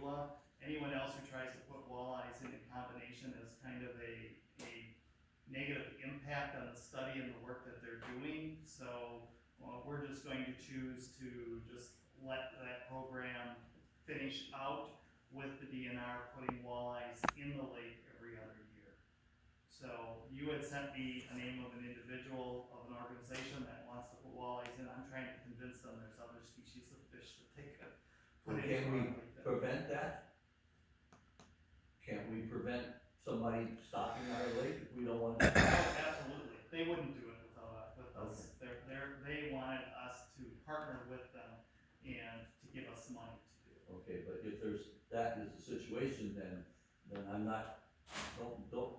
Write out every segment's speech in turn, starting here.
Beulah. Anyone else who tries to put walleyes in combination is kind of a negative impact on the study and the work that they're doing. So we're just going to choose to just let that program finish out with the DNR putting walleyes in the lake every other year. So you had sent me a name of an individual of an organization that wants to put walleyes in. I'm trying to convince them there's other species of fish that they could put in. Can we prevent that? Can't we prevent somebody stocking our lake if we don't want to? Absolutely. They wouldn't do it without us. They wanted us to partner with them and to give us money to do it. Okay, but if that is the situation, then I'm not, don't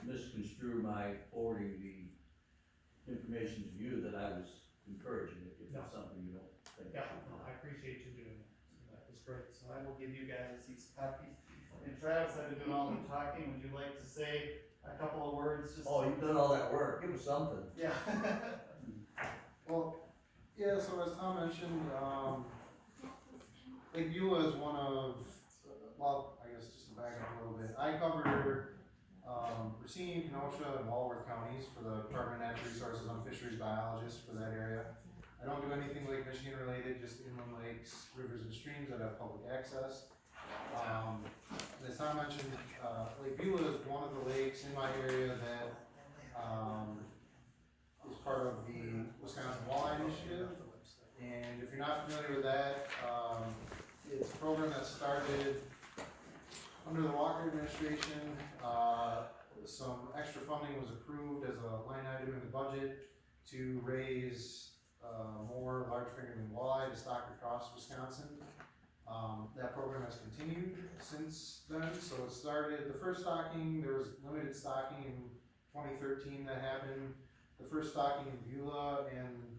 misconstrue my forwarding the information to you that I was encouraging it, if it's something you don't think. Yeah, I appreciate you doing that. So that was great. So I will give you guys these copies. And Travis, I've been doing all the talking. Would you like to say a couple of words? Oh, you've done all that work. Give us something. Yeah. Well, yeah, so as Tom mentioned, Lake Beulah is one of, well, I guess just to back up a little bit, I cover Racine, Kenosha, and Walworth counties for the Department of Natural Resources. I'm fisheries biologist for that area. I don't do anything Lake Michigan related, just inland lakes, rivers, and streams that have public access. As Tom mentioned, Lake Beulah is one of the lakes in my area that is part of the Wisconsin Walleye Initiative. And if you're not familiar with that, it's a program that started under the Walker administration. Some extra funding was approved as a line item in the budget to raise more large fingerling walleye to stock across Wisconsin. That program has continued since then. So it started, the first stocking, there was limited stocking in 2013 that happened. The first stocking in Beulah and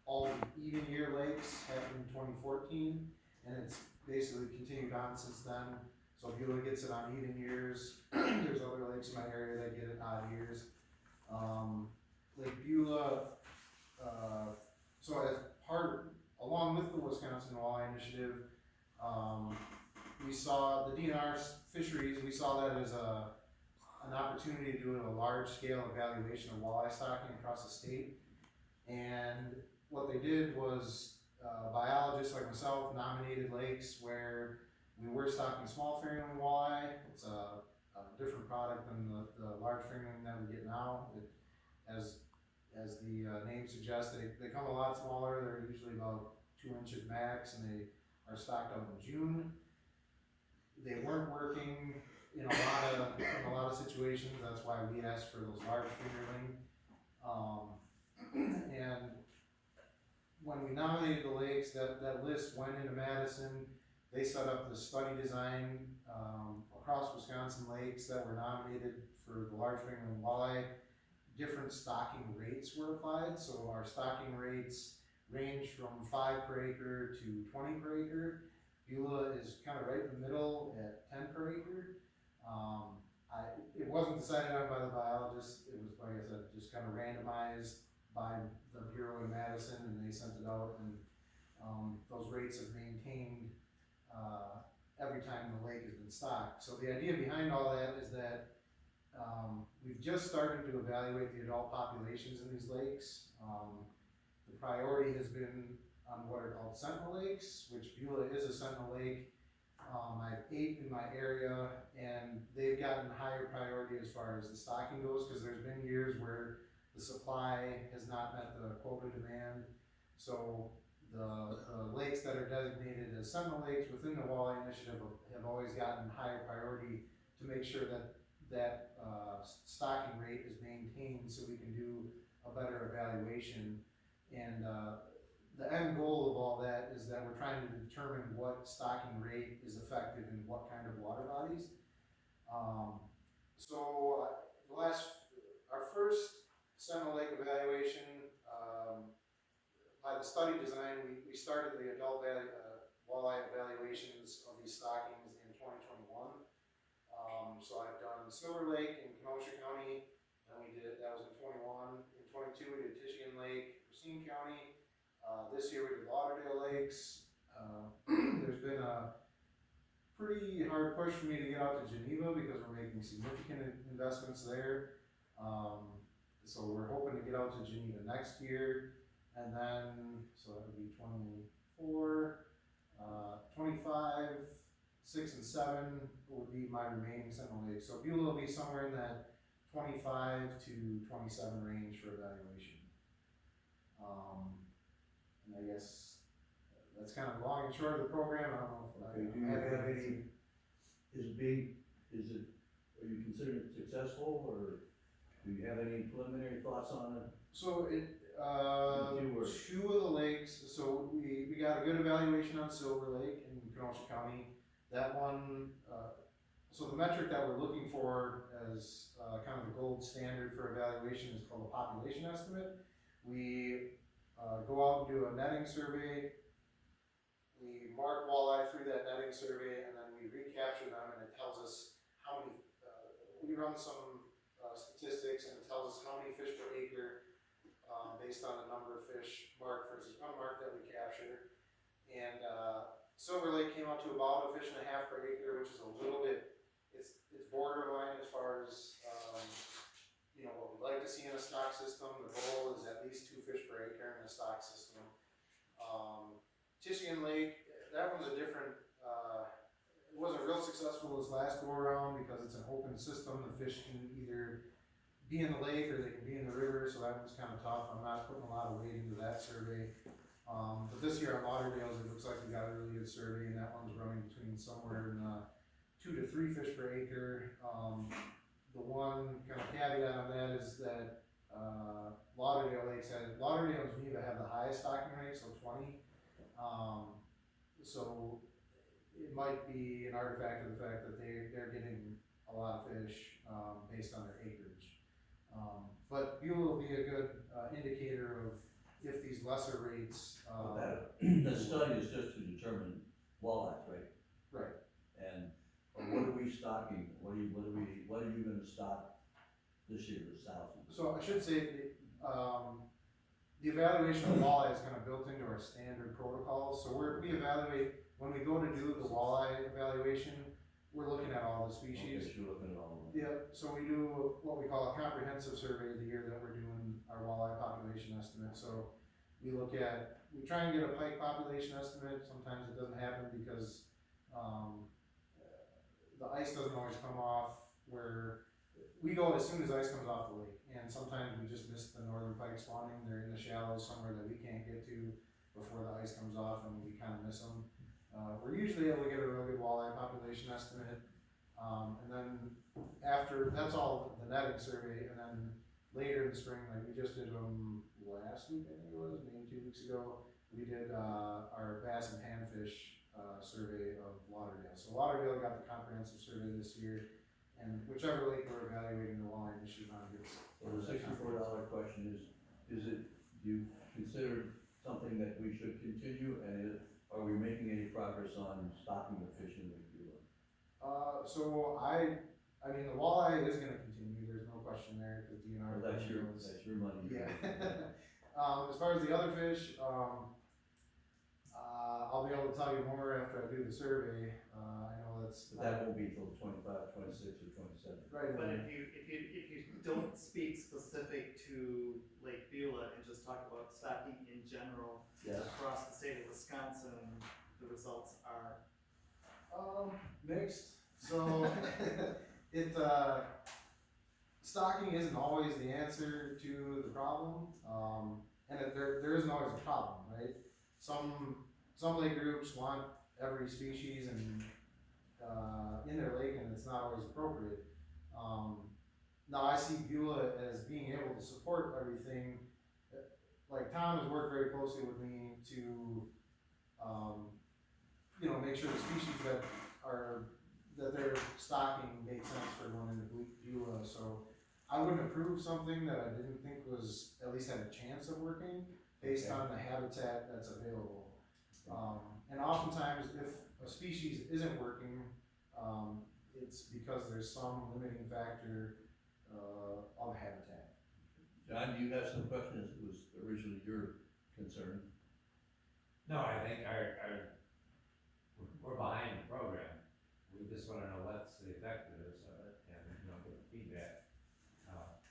all the even year lakes happened in 2014, and it's basically continued on since then. So Beulah gets it on even years. There's other lakes in my area that get it odd years. Lake Beulah, so as part, along with the Wisconsin Walleye Initiative, we saw the DNR fisheries, we saw that as an opportunity to do a large scale evaluation of walleye stocking across the state. And what they did was biologists like myself nominated lakes where we were stocking small fingerling walleye. It's a different product than the large fingerling that we get now. As the name suggests, they come a lot smaller. They're usually about 2 inches max, and they are stocked up in June. They weren't working in a lot of situations. That's why we asked for those large fingerling. And when we nominated the lakes, that list went into Madison. They set up the study design across Wisconsin lakes that were nominated for the large fingerling walleye. Different stocking rates were applied. So our stocking rates range from 5 per acre to 20 per acre. Beulah is kind of right in the middle at 10 per acre. It wasn't decided on by the biologists. It was, like I said, just kind of randomized by the Bureau in Madison, and they sent it out, and those rates have maintained every time the lake has been stocked. So the idea behind all that is that we've just started to evaluate the adult populations in these lakes. The priority has been on what are called sentinel lakes, which Beulah is a sentinel lake. I have 8 in my area, and they've gotten higher priority as far as the stocking goes, because there's been years where the supply has not met the quota demand. So the lakes that are designated as sentinel lakes within the Walleye Initiative have always gotten higher priority to make sure that stocking rate is maintained so we can do a better evaluation. And the end goal of all that is that we're trying to determine what stocking rate is effective in what kind of water bodies. Our first sentinel lake evaluation, by the study design, we started the adult walleye evaluations of these stockings in 2021. So I've done Silver Lake in Kenosha County, and that was in 21. In 22 we did Tishian Lake, Racine County. This year we did Lauderdale Lakes. There's been a pretty hard push for me to get out to Geneva because we're making significant investments there. So we're hoping to get out to Geneva next year, and then, so that would be 24, 25, 6 and 7 would be my remaining Sentinel Lake. So Beulah will be somewhere in that 25 to 27 range for evaluation. And I guess that's kind of long and short of the program. I don't know if I have any. Are you considering it successful, or do you have any preliminary thoughts on it? So it, In a few words. 2 of the lakes, so we got a good evaluation on Silver Lake in Kenosha County. That one, so the metric that we're looking for as kind of the gold standard for evaluation is called a population estimate. We go out and do a netting survey. We mark walleye through that netting survey, and then we recapture them, and it tells us how many, we run some statistics, and it tells us how many fish per acre based on the number of fish marked versus unmarked that we capture. And Silver Lake came out to about 1.5 fish per acre, which is a little bit, it's borderline as far as, you know, what we'd like to see in a stock system. The goal is at least 2 fish per acre in a stock system. Tishian Lake, that one's a different, it wasn't real successful this last go around because it's an open system. The fish can either be in the lake or they can be in the river, so that one's kind of tough. I'm not putting a lot of weight into that survey. But this year on Lauderdale's, it looks like we got a really good survey, and that one's running between somewhere in 2 to 3 fish per acre. The one kind of caveat on that is that Lauderdale and Geneva have the highest stocking rate, so 20. So it might be an artifact of the fact that they're getting a lot of fish based on their acreage. But Beulah will be a good indicator of if these lesser rates. The study is just to determine walleyes, right? Right. And what are we stocking? What are you gonna stock this year, this thousand? So I should say the evaluation of walleye is kind of built into our standard protocols. So we evaluate, when we go to do the walleye evaluation, we're looking at all the species. Okay, so you're looking at all of them. Yeah, so we do what we call a comprehensive survey the year that we're doing our walleye population estimate. So we try and get a pike population estimate. Sometimes it doesn't happen because the ice doesn't always come off where we go as soon as ice comes off the lake. And sometimes we just miss the northern pike spawning. They're in the shallows somewhere that we can't get to before the ice comes off, and we kind of miss them. We're usually able to get a real good walleye population estimate. And then after, that's all the netting survey, and then later in the spring, like we just did them last week, I think it was, maybe 2 weeks ago, we did our bass and panfish survey of Lauderdale. So Lauderdale got the comprehensive survey this year, and whichever lake we're evaluating the walleye issue on gets. So the $64 question is do you consider something that we should continue, and are we making any progress on stocking the fish in the Beulah? So I mean, the walleye is gonna continue, there's no question there, because DNR. Well, that's your money. Yeah. As far as the other fish, I'll be able to tell you more after I do the survey. I know that's. But that won't be till 25, 26, or 27. Right. But if you don't speak specific to Lake Beulah and just talk about stocking in general Yes. across the state of Wisconsin, the results are Mixed. So stocking isn't always the answer to the problem, and there isn't always a problem, right? Some lake groups want every species and in their lake, and it's not always appropriate. Now I see Beulah as being able to support everything. Like Tom has worked very closely with me to, make sure the species that they're stocking make sense for going into Beulah. So I wouldn't approve something that I didn't think was, at least had a chance of working based on the habitat that's available. And oftentimes if a species isn't working, it's because there's some limiting factor of habitat. John, do you have some questions? It was originally your concern. No, I think we're behind the program. just wanna know what's the effectiveness of it, and, you know, get feedback.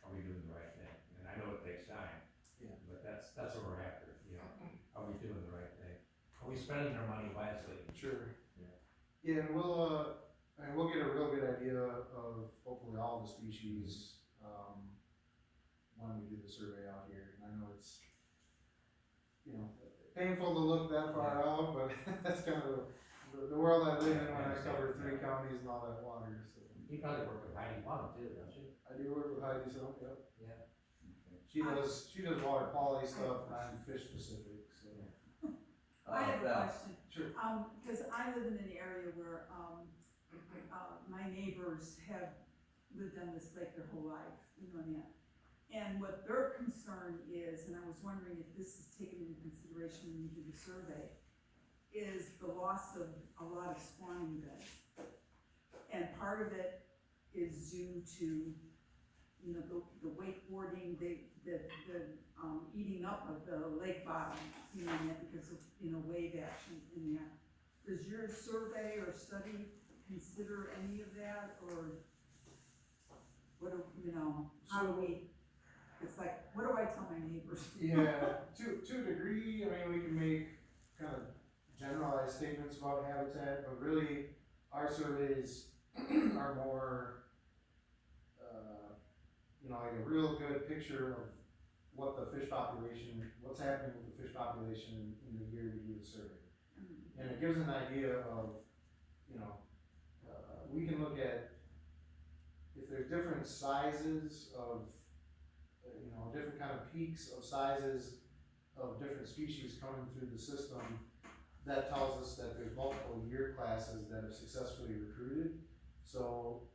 Are we doing the right thing? And I know it takes time. Yeah. But that's what we're after, you know, are we doing the right thing? Are we spending our money wisely? Sure. Yeah. Yeah, and we'll get a real good idea of hopefully all the species, when we do the survey out here. And I know it's, you know, painful to look that far out, but that's kind of the world I live in when I cover 3 counties and all that water, so. You probably work with Heidi Wong too, don't you? I do work with Heidi, so, yep. Yeah. She does water quality stuff, and I'm fish specific, so. I have a Val, question. Sure. Because I live in an area where, my neighbors have lived on this lake their whole life, you know that. And what their concern is, and I was wondering if this is taken into consideration when you do the survey, is the loss of a lot of spawning beds. And part of it is due to, you know, the wakeboarding, the eating up of the lake bottom, you know, because of, you know, wave action in there. Does your survey or study consider any of that, or what do, you know, how do we, it's like, what do I tell my neighbors? Yeah, to a degree, I mean, we can make kind of generalized statements about habitat, but really, our surveys are more, you know, like a real good picture of what the fish population, what's happening with the fish population in the year we do the survey. And it gives an idea of, you know, we can look at if there's different sizes of, you know, different kind of peaks of sizes of different species coming through the system, that tells us that there's multiple year classes that have successfully recruited. So,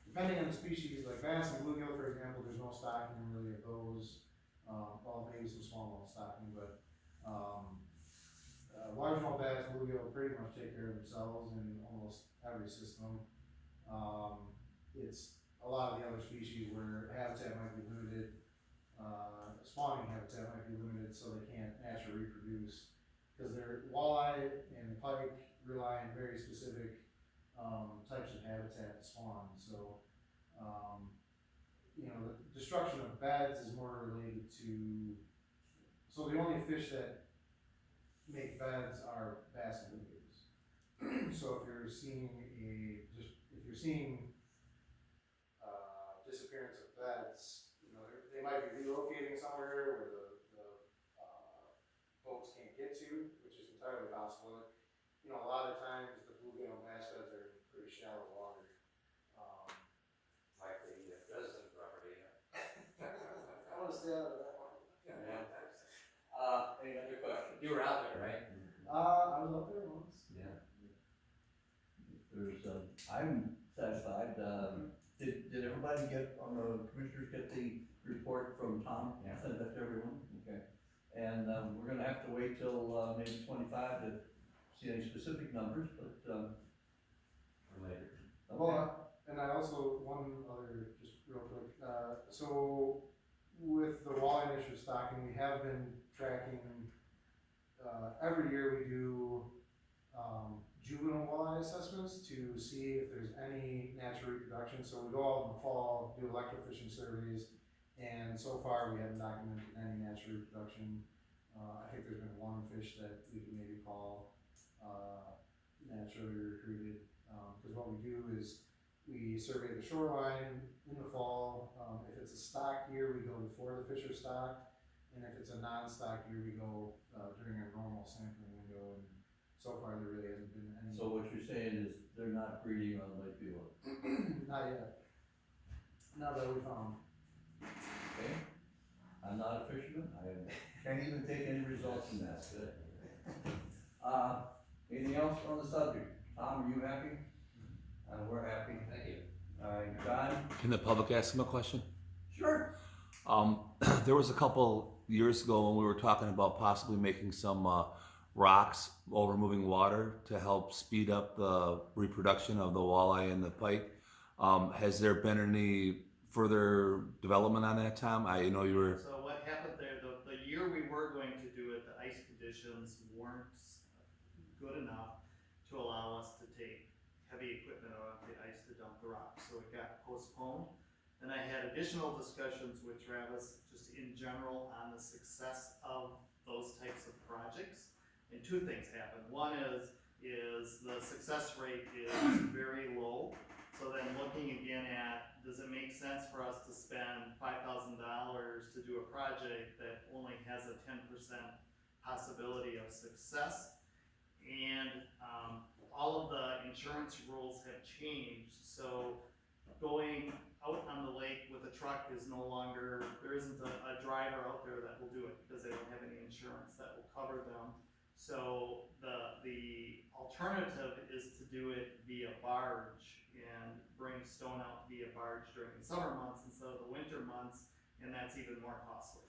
depending on the species, like bass and bluegill, for example, there's no stocking really of those. Well, maybe some smallmouth stocking, but largemouth bass, bluegill pretty much take care of themselves in almost every system. It's a lot of the other species where habitat might be limited, spawning habitat might be limited, so they can't naturally reproduce. Because their walleye and pike rely on very specific types of habitat to spawn. So, you know, the destruction of beds is more related to, so the only fish that make beds are bass and bluegills. So if you're seeing disappearance of beds, you know, they might be relocating somewhere where the boats can't get to, which is entirely possible. You know, a lot of times the bluegill and bass beds are in pretty shallow water. Like the resident property. I want to stay out of that one. any other questions? You were out there, right? I was up there once. Yeah. There's, I'm satisfied. Did everybody on the commissioners get the report from Tom? Yeah. Sent that to everyone? Okay. And, we're gonna have to wait till, maybe 25 to see any specific numbers, but, Or later. okay. Well, and I also, one other, just real quick, so with the walleye initiative stocking, we have been tracking, every year we do, juvenile walleye assessments to see if there's any natural reproduction. So we go out in the fall, do electrofishing surveys, and so far we haven't documented any natural reproduction. I think there's been one fish that we can maybe call, naturally recruited, because what we do is we survey the shoreline in the fall. If it's a stock year, we go before the fish are stocked, and if it's a non-stock year, we go during our normal sampling window. And so far, there really hasn't been any. So what you're saying is they're not breeding on Lake Beulah? Not yet. Not that we found. Okay? I'm not a fisherman, I can't even take any results from that. Anything else on the subject? Tom, are you happy? We're happy. Thank you. John? Can the public ask him a question? Sure. There was a couple years ago when we were talking about possibly making some rocks over moving water to help speed up the reproduction of the walleye and the pike. Has there been any further development on that, Tom? I know you were. So what happened there, the year we were going to do it, the ice conditions weren't good enough to allow allow us to take heavy equipment out of the ice to dump the rock, so it got postponed. Then I had additional discussions with Travis, just in general, on the success of those types of projects. And two things happened. One is the success rate is very low. So then looking again at, does it make sense for us to spend $5,000 to do a project that only has a 10% possibility of success? And all of the insurance rules have changed, so going out on the lake with a truck is no longer, there isn't a driver out there that will do it because they don't have any insurance that will cover them. So the alternative is to do it via barge and bring stone out via barge during the summer months instead of the winter months, and that's even more costly.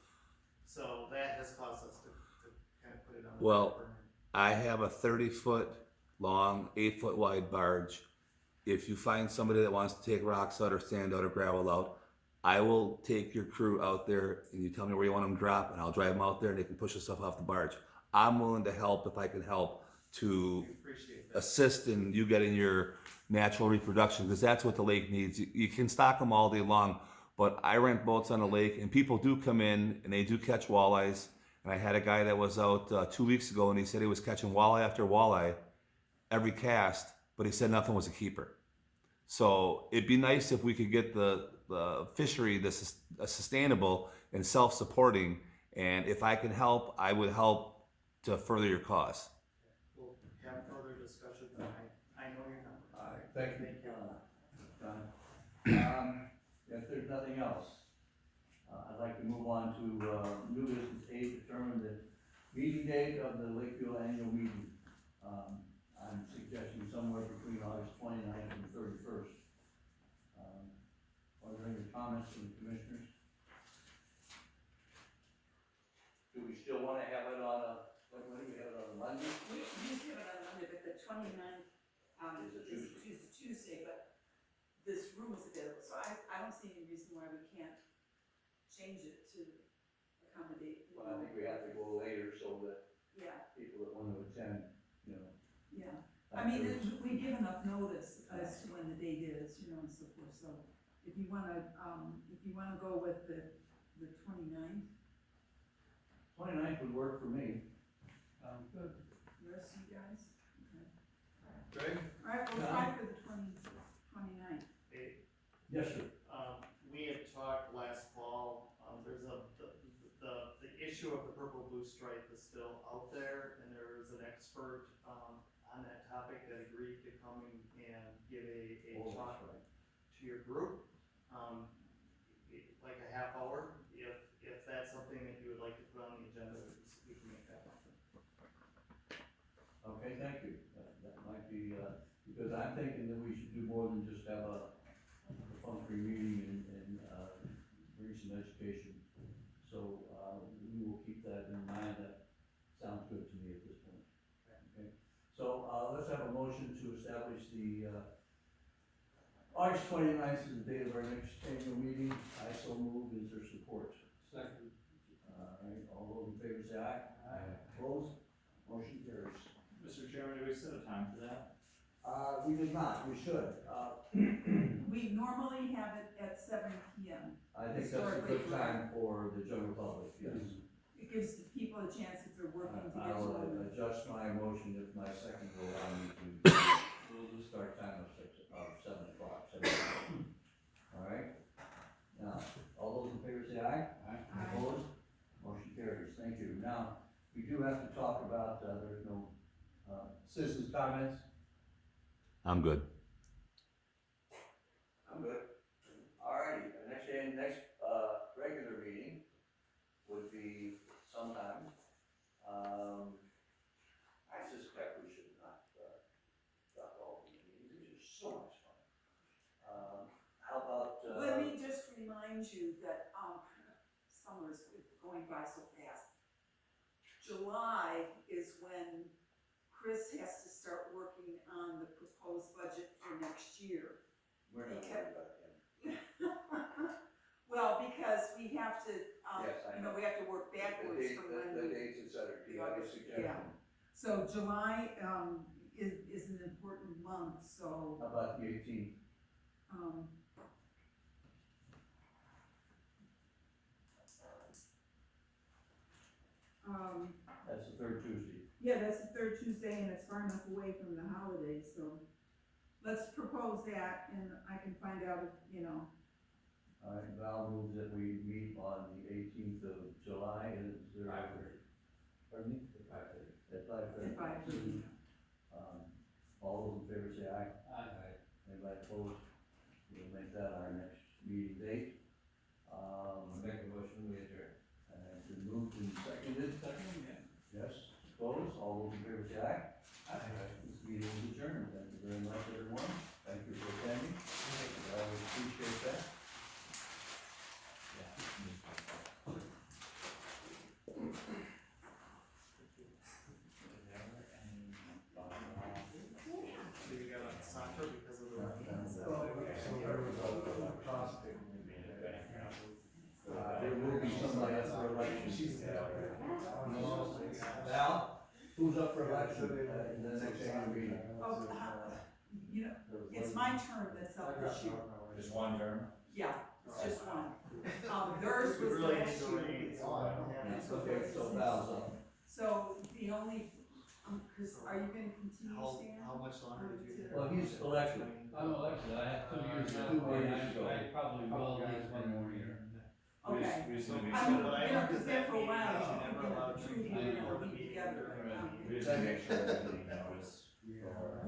So that has caused us to kind of put it on the Well, back burner. I have a 30-foot long, 8-foot wide barge. If you find somebody that wants to take rocks out or sand out or gravel out, I will take your crew out there and you tell me where you want them to drop and I'll drive them out there and they can push the stuff off the barge. I'm willing to help if I can help to We appreciate that. assist in you getting your natural reproduction, because that's what the lake needs. You can stock them all day long, but I rent boats on the lake and people do come in and they do catch walleyes. And I had a guy that was out 2 weeks ago and he said he was catching walleye after walleye every cast, but he said nothing was a keeper. So it'd be nice if we could get the fishery this sustainable and self-supporting. And if I can help, I would help to further your cause. We'll have further discussions, and I know your number. All right, thank you, Thank you. John. If there's nothing else, I'd like to move on to new business A, determine the meeting date of the Lakeville annual meeting. I'm suggesting somewhere between August 29th and 31st. Are there any comments from the commissioners? Do we still want to have it on a, when do we have it on a Monday? We used to have it on Monday, but the 29th, Is a is Tuesday, but this room is available, so I don't see any reason why we can't change it to accommodate. you Well, I know. think we have to go later so that Yeah, people that want to attend, you know. yeah. I mean, we give enough notice as to when the date is, you know, and so forth, so if you wanna go with the 29th, 29th would work for me. Good. the rest of you guys, okay. Greg? All right, we'll try for the 29th. Hey, Yes, sir. we had talked last fall, there's the issue of the purple blue stripe is still out there, and there is an expert, on that topic that agreed to come and give a Oh, talk that's right. to your group, like a half hour, if that's something that you would like to put on the agenda, we can make that happen. Okay, thank you. That might be, because I'm thinking that we should do more than just have a perfunctory meeting and bring some education. So, we will keep that in mind. That sounds good to me at this point. Okay, so, let's have a motion to establish the, August 29th is the date of our next annual meeting. I so move. Is there support? Second. All right, all those in favor say aye. Aye. Opposed? Motion carries. Mr. Chairman, do we set a time for that? We did not, we should. We normally have it at 7 PM. I think that's a good time for the general public, yes. It gives the people a chance if they're working to get I'll home. adjust my motion if my second will allow me to, we'll start time of 7 o'clock, 7 o'clock. All right? Now, all those in favor say aye. Aye. Aye. Opposed? Motion carries, thank you. Now, we do have to talk about, there's no, citizens' comments. I'm good. I'm good. Alrighty, the next regular meeting would be sometime. I suspect we should not, drop all the meetings, these are so much fun. How about, Let me just remind you that, summer is going by so fast. July is when Chris has to start working on the proposed budget for next year. we're not worried about him. Well, because we have to, Yes, I know. we have to work backwards The from date- when the we. dates, et cetera, do you have a August, suggestion? yeah. So July, is an important important month, so, How about the 18th? um. That's the third Tuesday. Yeah, that's the third Tuesday and it's far enough away from the holidays, so let's propose that and I can find out if, you know, All right, Val moves that we meet on the 18th of July, is there? 5:30. Pardon me? At 5:30. At 5:30. at 5:30. All those in favor say aye. Aye. Anybody opposed? We'll make that our next meeting date. Make a motion, we adjourn. And it's been moved and seconded. Yes, opposed, all those in favor say aye. This meeting is adjourned, thank you very much, everyone, thank you for attending, I always appreciate that. So you got a soccer because of the rain? So there was a prospect. There will be somebody up for election. Val, who's up for election in the next annual meeting? Oh, you know, it's my term that's up this year. Just one term? Yeah, it's just one. Theirs was Really last need to year. rain, so I don't have. Okay, so Val's up. So the only, cause are you gonna continue, Stan? How much longer did you? Well, he's elected. I'm elected, I have 2 years now, 2 years ago. I probably will at least one more year. Okay. So, I'm, but I you know, cause understand there for a while, you you never know, allowed two drinking people before the meet meeting. together. We just need to make sure everything that was. Yeah.